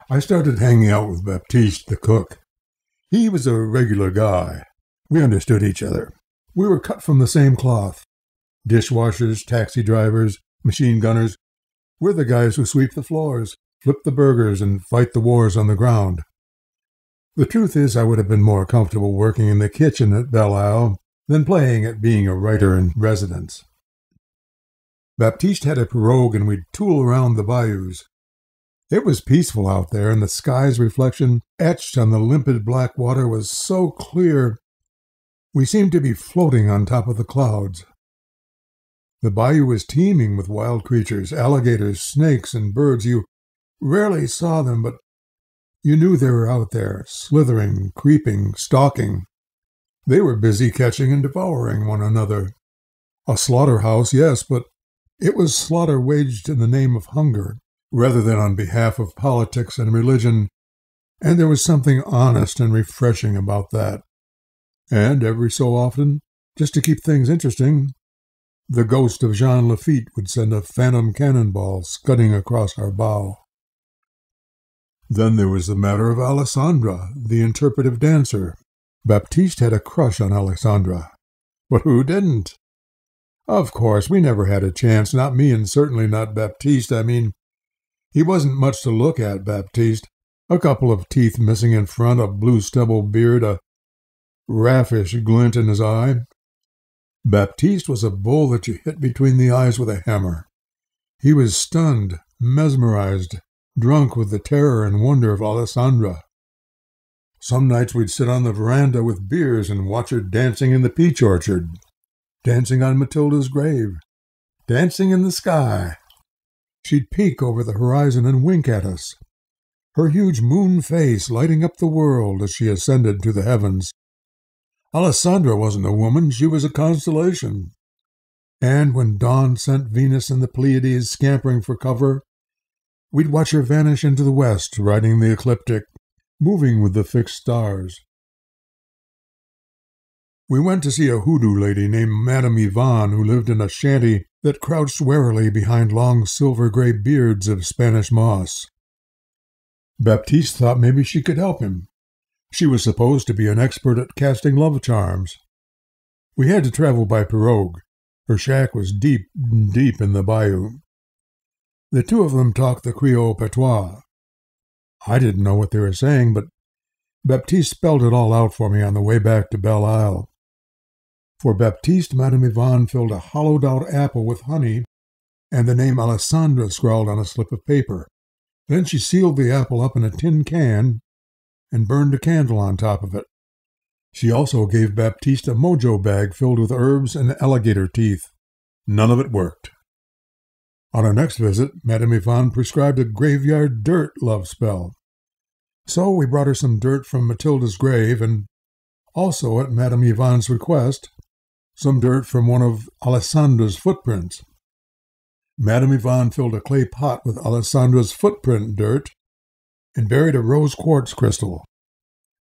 I started hanging out with Baptiste, the cook. He was a regular guy. We understood each other. We were cut from the same cloth. Dishwashers, taxi drivers, machine gunners. We're the guys who sweep the floors, flip the burgers, and fight the wars on the ground. The truth is, I would have been more comfortable working in the kitchen at Belle Isle than playing at being a writer in residence. Baptiste had a pirogue, and we'd tool around the bayous. It was peaceful out there, and the sky's reflection, etched on the limpid black water, was so clear we seemed to be floating on top of the clouds. The bayou was teeming with wild creatures, alligators, snakes, and birds. You rarely saw them, but you knew they were out there, slithering, creeping, stalking. They were busy catching and devouring one another. A slaughterhouse, yes, but it was slaughter waged in the name of hunger, rather than on behalf of politics and religion, and there was something honest and refreshing about that. And every so often, just to keep things interesting, the ghost of Jean Lafitte would send a phantom cannonball scudding across our bow. Then there was the matter of Alessandra, the interpretive dancer. Baptiste had a crush on Alessandra. But who didn't? Of course, we never had a chance, not me and certainly not Baptiste. I mean, he wasn't much to look at, Baptiste. A couple of teeth missing in front, a blue stubble beard, a raffish glint in his eye. Baptiste was a bull that you hit between the eyes with a hammer. He was stunned, mesmerized, drunk with the terror and wonder of Alessandra. Some nights we'd sit on the veranda with beers and watch her dancing in the peach orchard, dancing on Matilda's grave, dancing in the sky. She'd peek over the horizon and wink at us, her huge moon face lighting up the world as she ascended to the heavens. Alessandra wasn't a woman, she was a constellation. And when dawn sent Venus and the Pleiades scampering for cover, we'd watch her vanish into the west, riding the ecliptic, moving with the fixed stars. We went to see a hoodoo lady named Madame Yvonne, who lived in a shanty that crouched warily behind long silver-gray beards of Spanish moss. Baptiste thought maybe she could help him. She was supposed to be an expert at casting love charms. We had to travel by pirogue. Her shack was deep, deep in the bayou. The two of them talked the Creole patois. I didn't know what they were saying, but Baptiste spelled it all out for me on the way back to Belle Isle. For Baptiste, Madame Yvonne filled a hollowed-out apple with honey and the name Alessandra scrawled on a slip of paper. Then she sealed the apple up in a tin can and burned a candle on top of it. She also gave Baptiste a mojo bag filled with herbs and alligator teeth. None of it worked. On our next visit, Madame Yvonne prescribed a graveyard dirt love spell. So we brought her some dirt from Matilda's grave, and also, at Madame Yvonne's request, some dirt from one of Alessandra's footprints. Madame Yvonne filled a clay pot with Alessandra's footprint dirt and buried a rose quartz crystal.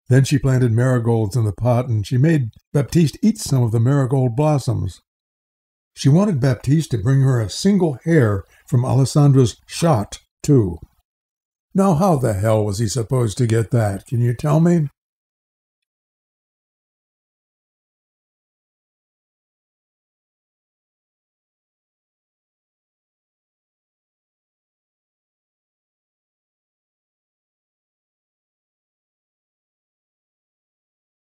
Then she planted marigolds in the pot, and she made Baptiste eat some of the marigold blossoms. She wanted Baptiste to bring her a single hair from Alessandra's shot, too. Now, how the hell was he supposed to get that? Can you tell me?